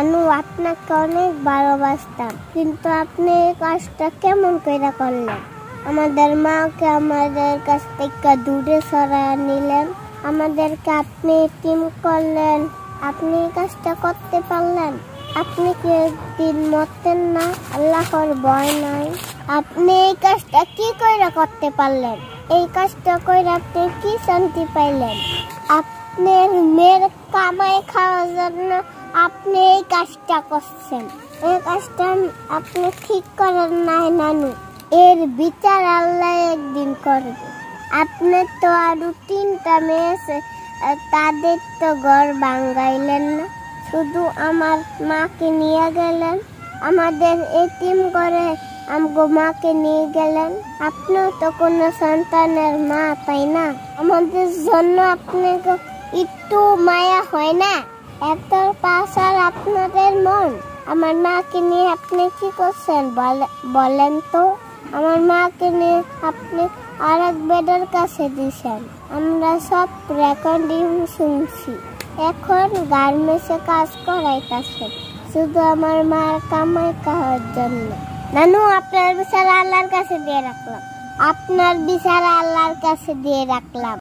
নানু আপনাকে অনেক ভালোবাসতাম, কিন্তু আপনি এই কাজটা কেমন করে করলেন? আমাদের মাকে আমাদের কাছ থেকে দূরে সরায় নিলেন, আমাদেরকে আপনি এতিম করলেন। আপনি এই কাজটা করতে পারলেন? আপনি কি একদিন মরতেন না? আল্লাহর ভয় নাই? আপনি এই কাজটা কি করে করতে পারলেন? এই কাজটা করে আপনি কি শান্তি পাইলেন? আপনার মেয়ের কামাই খাওয়ার জন্য আপনি এই কাজটা করছেন। এই কাজটা আপনি ঠিক করেন নাই নানু, এর বিচার আল্লাহ একদিন করবে। আপনার তো আরো 3টা মেয়ে আছে, তাদের তো ঘর ভাঙাইলেন না, শুধু আমার মাকে নিয়ে গেলেন। আমাদের এতিম করে আমগো মাকে নিয়ে গেলেন। আপনিও তো কোনো সন্তানের মা, তাই না? আমাদের জন্য আপনাকে একটু মায়া হয় না? এত পাশার আপনাদের মন। আমার মাকে নিয়ে আপনি কি করছেন বলেন তো? আমার মাকে নিয়ে আপনি আরেক বেডের কাছে দিয়েছেন। আমরা সব রেকর্ডিং শুনছি। এখন গার্মেন্টসে কাজ করাইতেছেন শুধু আমার মার কামাই খাওয়ার জন্য। নানু, আপনার বিচার আল্লাহর কাছে দিয়ে রাখলাম। আপনার বিচার আল্লাহর কাছে দিয়ে রাখলাম।